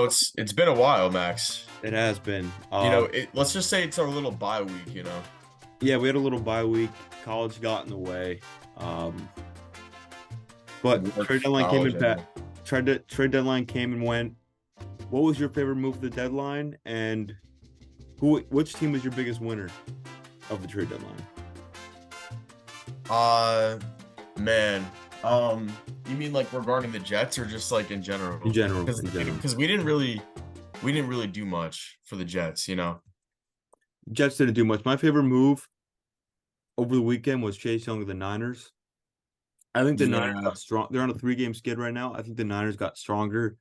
It's been a while, Max. It has been. Let's just say it's our little bye week. Yeah, we had a little bye week. College got in the way. Um, but Work, trade deadline came college, and everything. trade deadline came and went. What was your favorite move of the deadline, and which team was your biggest winner of the trade deadline? Uh, man. You mean like regarding the Jets or just like in In general? general, Because in general, because we didn't really do much for the Jets. Jets didn't do much. My favorite move over the weekend was Chase Young of the Niners. I think the Niners Yeah, got strong. They're on a three-game skid right now. I think the Niners got stronger.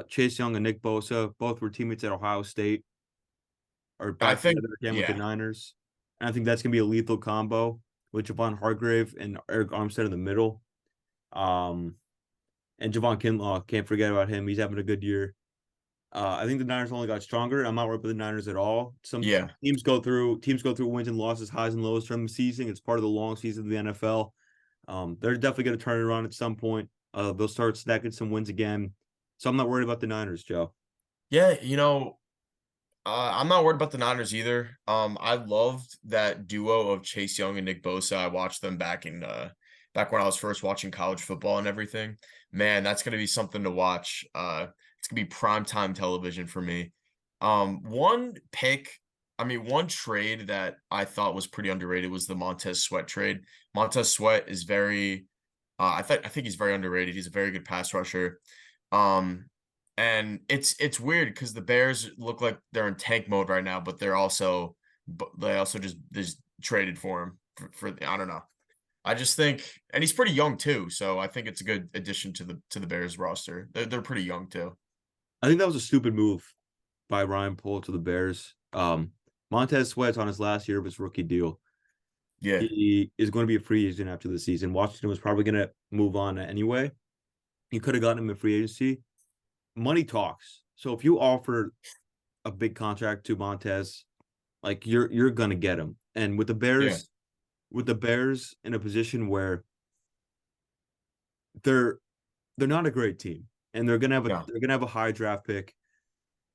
Chase Young and Nick Bosa both were teammates at Ohio State, are I back think together again with the yeah, Niners. And I think that's gonna be a lethal combo with Javon Hargrave and Eric Armstead in the middle. Um, and Javon Kinlaw, can't forget about him. He's having a good year. I think the Niners only got stronger. I'm not worried about the Niners at all. Some yeah. teams go through wins and losses, highs and lows during the season. It's part of the long season of the NFL. They're definitely going to turn it around at some point. They'll start stacking some wins again. So I'm not worried about the Niners, Joe. Yeah, I'm not worried about the Niners either. I loved that duo of Chase Young and Nick Bosa. I watched them back when I was first watching college football and everything. Man, that's gonna be something to watch. It's gonna be prime time television for me. One pick, I mean, one trade that I thought was pretty underrated was the Montez Sweat trade. Montez Sweat is very, I think he's very underrated. He's a very good pass rusher. Um, and it's weird because the Bears look like they're in tank mode right now, but they also just traded for him for I don't know. I just think, and he's pretty young too, so I think it's a good addition to the Bears roster. They're pretty young too. I think that was a stupid move by Ryan Pohl to the Bears. Montez Sweat's on his last year of his rookie deal. Yeah, He is going to be a free agent after the season. Washington was probably going to move on anyway. You could have gotten him in free agency. Money talks. So if you offer a big contract to Montez, like you're gonna get him. And yeah, with the Bears in a position where they're they're not a great team, and yeah. they're gonna have a high draft pick.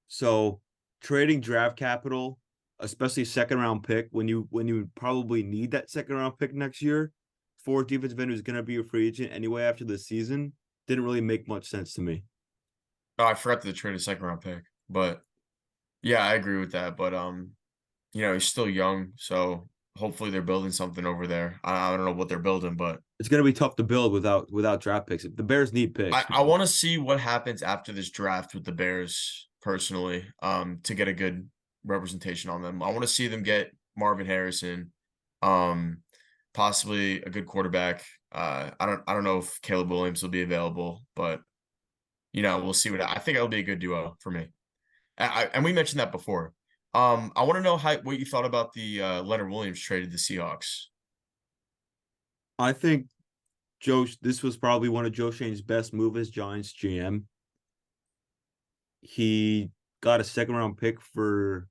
So trading draft capital, especially second round pick, when you probably need that second round pick next year for a defensive end who's gonna be a free agent anyway after the season, didn't really make much sense to me. Oh, I forgot to trade a second round pick, but yeah, I agree with that. But he's still young, so hopefully they're building something over there. I don't know what they're building, but It's gonna be tough to build without draft picks. The Bears need I, picks. I want to see what happens after this draft with the Bears personally, to get a good representation on them. I want to see them get Marvin Harrison, um, possibly a good quarterback. I don't know if Caleb Williams will be available, but we'll see I think it'll be a good duo for me. And we mentioned that before. I want to know what you thought about the Leonard Williams trade to the Seahawks. I think this was probably one of Joe Shane's best moves as Giants GM. He got a second round pick for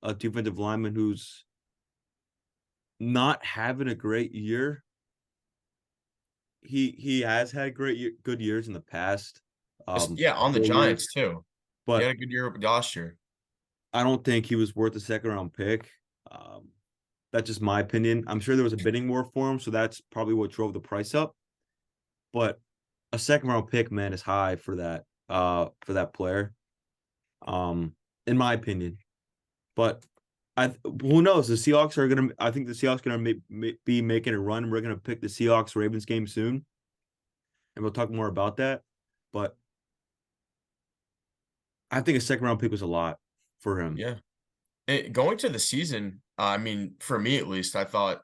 a defensive lineman who's not having a great year. He has had good years in the past, Yeah, on the 4 years, Giants too. He but had a good year last year. I don't think he was worth a second round pick. Um, that's just my opinion. I'm sure there was a bidding war for him, so that's probably what drove the price up. But a second round pick, man, is high for that player. Um, in my opinion. But who knows? The Seahawks are gonna. I think the Seahawks are gonna be making a run. We're gonna pick the Seahawks Ravens game soon, and we'll talk more about that. But I think a second round pick was a lot for him. Yeah. Going to the season, I mean, for me at least, I thought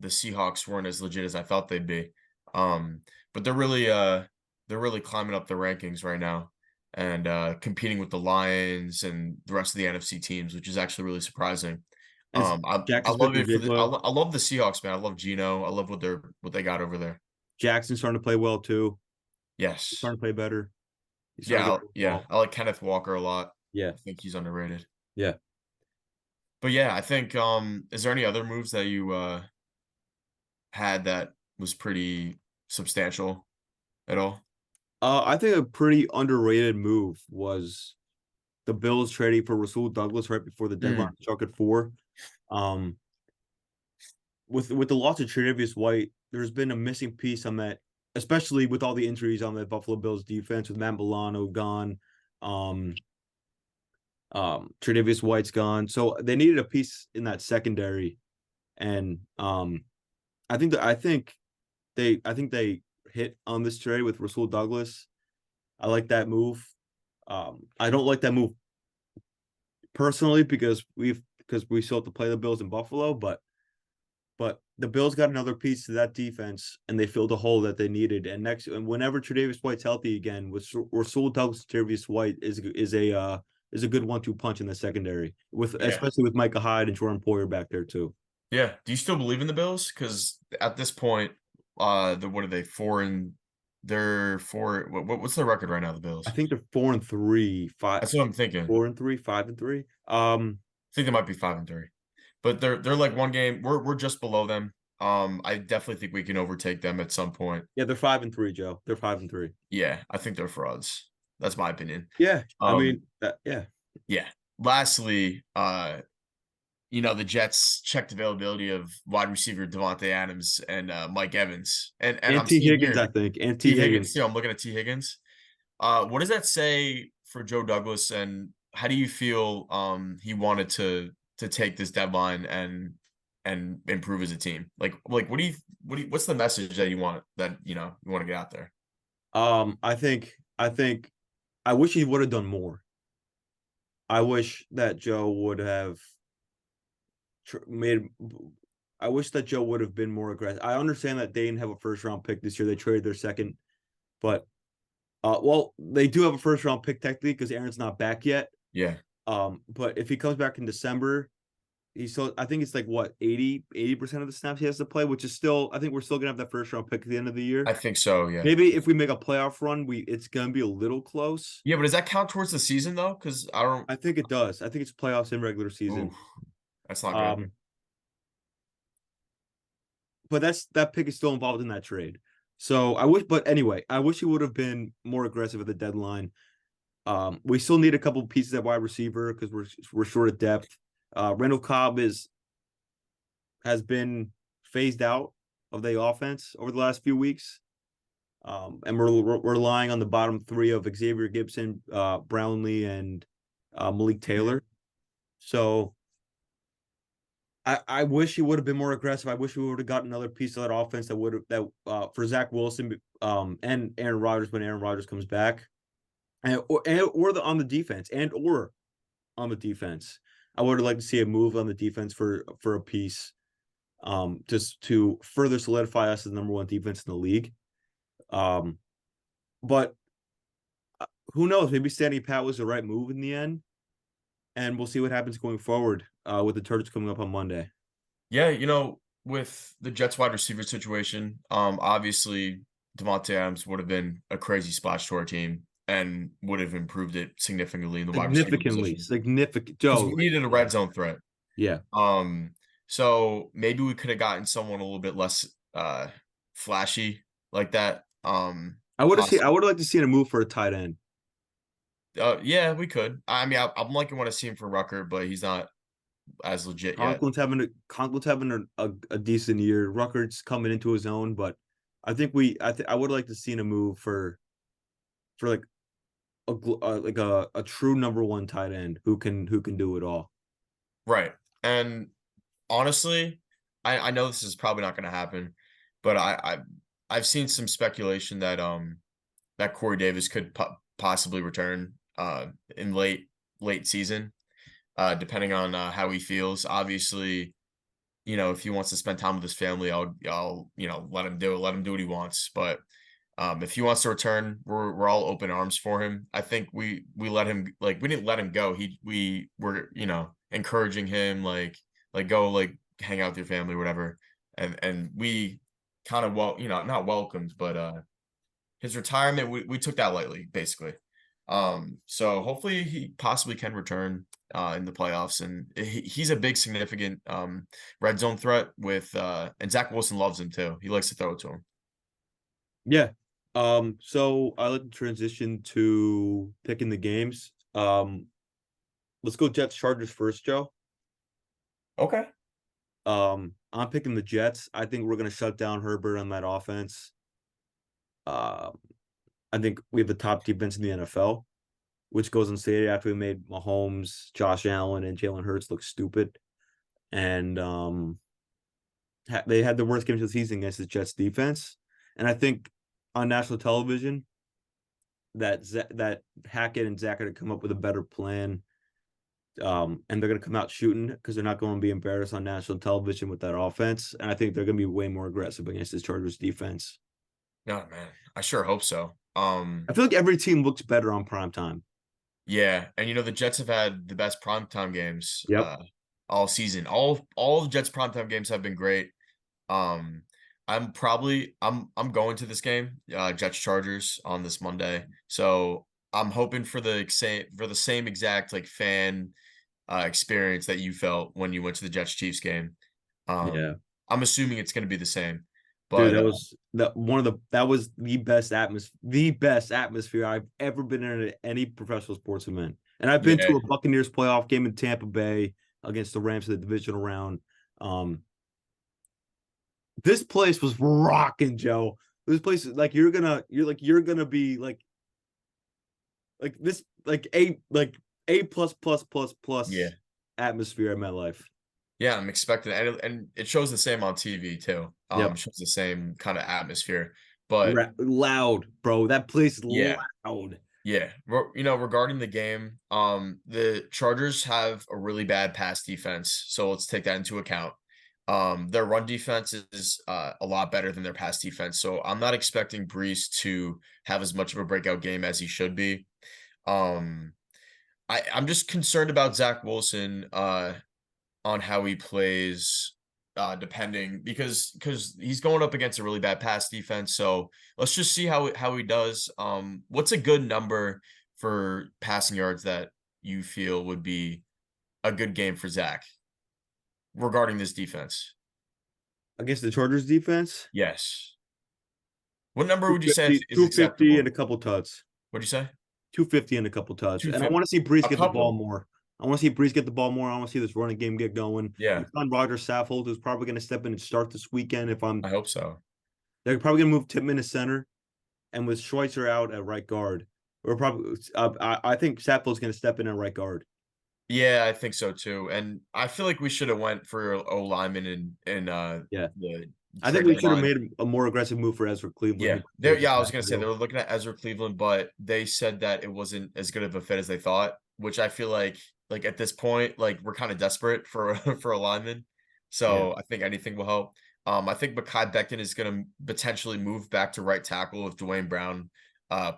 the Seahawks weren't as legit as I thought they'd be. Um, but they're really climbing up the rankings right now and competing with the Lions and the rest of the NFC teams, which is actually really surprising. And I Jackson's love pitcher it for the Jigba. I love the Seahawks, man. I love Geno. I love what they got over there. Jackson's starting to play well too. He's Yes. starting to play better. He's starting to Yeah, get the yeah. ball. I like Kenneth Walker a lot. Yeah, I think he's underrated. yeah. But yeah, I think is there any other moves that you had that was pretty substantial at all? I think a pretty underrated move was the Bills trading for Rasul Douglas right before the deadline Mm, struck at 4. Um, with the loss of Tre'Davious White, there's been a missing piece on that, especially with all the injuries on the Buffalo Bills defense with Matt Milano gone, um, Tre'Davious White's gone, so they needed a piece in that secondary, and I think they hit on this trade with Rasul Douglas. I like that move. I don't like that move personally because we still have to play the Bills in Buffalo, but the Bills got another piece to that defense and they filled a hole that they needed. And whenever Tre'Davious White's healthy again, with Rasul Douglas, Tre'Davious White is a good 1-2 punch in the secondary with yeah. especially with Micah Hyde and Jordan Poyer back there too. Yeah. Do you still believe in the Bills? Because at this point, what are they? They're four. What's their record right now? The I Bills. think they're 4-3, That's what I'm thinking. 4-3, 5-3. I think they might be 5-3, but they're like one game. We're just below them. I definitely think we can overtake them at some point. Yeah, they're 5-3, Joe. They're 5-3. Yeah, I think they're frauds. That's my opinion. Yeah, I Um, mean, yeah. yeah. Lastly, the Jets checked availability of wide receiver Devontae Adams and Mike Evans, and And I'm T seeing Higgins, I here think, and T T Higgins too. Higgins. I'm looking at T Higgins. What does that say for Joe Douglas, and how do you feel he wanted to take this deadline and improve as a team? What's the message that you want to get out there? I think I wish he would have done more. I wish that Joe would have made. I wish that Joe would have been more aggressive. I understand that they didn't have a first round pick this year. They traded their second, but well, they do have a first round pick technically because Aaron's not back yet. Yeah, But if he comes back in December, he's still I think it's like what 80% of the snaps he has to play, which is still I think we're still gonna have that first round pick at the end of the year. I think so. Yeah, Maybe if we make a playoff run, it's gonna be a little close. yeah, but does that count towards the season though? Because I don't. I think it does. I think it's playoffs and regular Ooh, season. that's not good. Um, but that pick is still involved in that trade. So but anyway, I wish he would have been more aggressive at the deadline. We still need a couple pieces at wide receiver because we're short of depth. Randall Cobb has been phased out of the offense over the last few weeks. And we're relying on the bottom three of Xavier Gibson, Brownlee, and Malik Taylor. So I wish he would have been more aggressive. I wish we would have gotten another piece of that offense for Zach Wilson and Aaron Rodgers when Aaron Rodgers comes back, on the defense or on the defense. I would have liked to see a move on the defense for a piece, just to further solidify us as the number one defense in the league. But who knows? Maybe standing pat was the right move in the end, and we'll see what happens going forward with the Turtles coming up on Monday. Yeah, with the Jets wide receiver situation, obviously Devontae Adams would have been a crazy splash to our team and would have improved it significantly in the wide receiver position Significant. because Joe, we needed a red zone threat. yeah. So maybe we could have gotten someone a little bit less flashy like that. I would have liked to see a move for a tight end. Yeah, we could. I mean, I'm liking what I see him for Rucker, but he's not as legit yet. Conklin's having a decent year. Rucker's coming into his own, but I think I would like to see a move for like a true number one tight end who can do it all. Right. And honestly, I know this is probably not going to happen, but I've seen some speculation that Corey Davis could possibly return in late season, depending on how he feels. Obviously, if he wants to spend time with his family, I'll let him do it. Let him do what he wants. But if he wants to return, we're all open arms for him. I think we let him we didn't let him go. We were encouraging him go hang out with your family or whatever. And we kind of not welcomed, but his retirement we took that lightly basically. So hopefully he possibly can return in the playoffs, and he's a big significant red zone threat with and Zach Wilson loves him too. He likes to throw it to him. Yeah. So I like to transition to picking the games. Let's go Jets Chargers first, Joe. Okay. I'm picking the Jets. I think we're gonna shut down Herbert on that offense. Um, I think we have the top defense in the NFL, which goes unstated after we made Mahomes, Josh Allen, and Jalen Hurts look stupid. And they had the worst game of the season against the Jets defense. And I think on national television that Hackett and Zach are going to come up with a better plan. And they're going to come out shooting because they're not going to be embarrassed on national television with that offense. And I think they're going to be way more aggressive against this Chargers defense. No, man. I sure hope so. I feel like every team looks better on prime time. Yeah, and the Jets have had the best primetime games Yep. all season. All the Jets primetime games have been great. Um, I'm going to this game, Jets Chargers on this Monday. So I'm hoping for the same exact like fan experience that you felt when you went to the Jets Chiefs game. Yeah. I'm assuming it's going to be the same. Dude, But that was the best atmosphere I've ever been in at any professional sports event. And I've been yeah, to a Buccaneers playoff game in Tampa Bay against the Rams in the divisional round. This place was rocking, Joe. This place is like you're gonna be like this A plus plus plus plus yeah. atmosphere in my life. Yeah, I'm expecting and it shows the same on TV too. Yep. Shows the same kind of atmosphere. But Loud, bro. That place is yeah, loud. yeah. Regarding the game, the Chargers have a really bad pass defense, so let's take that into account. Their run defense is a lot better than their pass defense, so I'm not expecting Brees to have as much of a breakout game as he should be. I'm just concerned about Zach Wilson on how he plays depending because he's going up against a really bad pass defense. So let's just see how he does. What's a good number for passing yards that you feel would be a good game for Zach regarding this defense? Against the Chargers defense? Yes. What number would you say is 250 acceptable? and a couple tuds. What'd you say? 250 and a couple tuds. And I 250. want to see Brees A get the ball couple. more. I want to see Brees get the ball more. I want to see this running game get going. Yeah. On Roger Saffold, who's probably going to step in and start this weekend. I hope so. They're probably going to move Tippmann to center, and with Schweitzer out at right guard, or probably I think Saffold's going to step in at right guard. Yeah, I think so too. And I feel like we should have went for O lineman in Yeah. the I think trade we should have deadline. I a more aggressive move for Ezra Cleveland. Yeah, I was gonna say they were looking at Ezra Cleveland, but they said that it wasn't as good of a fit as they thought, which I feel like at this point, like we're kind of desperate for for a lineman. So I think anything will help. I think Mekhi Becton is gonna potentially move back to right tackle if Dwayne Brown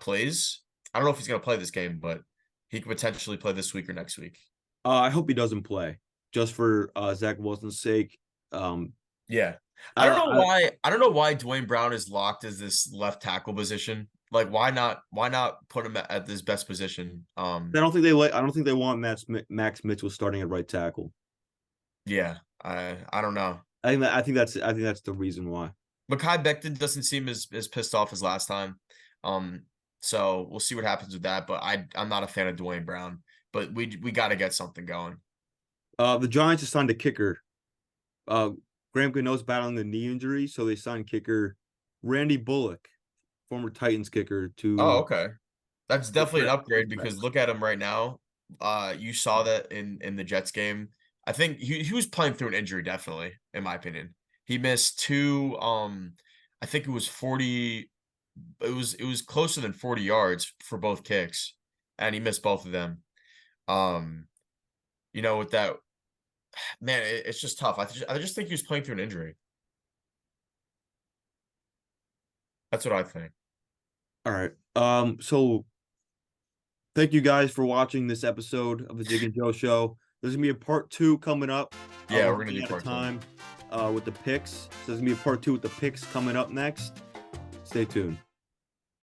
plays. I don't know if he's gonna play this game, but he could potentially play this week or next week. I hope he doesn't play, just for Zach Wilson's sake. Yeah. I don't know why. I don't know why Dwayne Brown is locked as this left tackle position. Like, why not put him at this best position? I don't think they want Max Mitchell starting at right tackle. Yeah, I don't know. I think that's the reason why. Mekhi Becton doesn't seem as pissed off as last time. So we'll see what happens with that. But I'm not a fan of Dwayne Brown. But we got to get something going. The Giants just signed a kicker. Graham Gano's battling the knee injury, so they signed kicker Randy Bullock, former Titans kicker, to. Oh, okay. That's definitely an upgrade because look at him right now. You saw that in the Jets game. I think he was playing through an injury, definitely, in my opinion. He missed two. I think it was 40. It was closer than 40 yards for both kicks, and he missed both of them. With that. Man, it's just tough. I just think he was playing through an injury. That's what I think. All right. So thank you guys for watching this episode of the Jig and Joe Show. There's gonna be a part 2 coming up. Yeah, we're gonna do part 2 with the picks. So there's gonna be a part 2 with the picks coming up next. Stay tuned.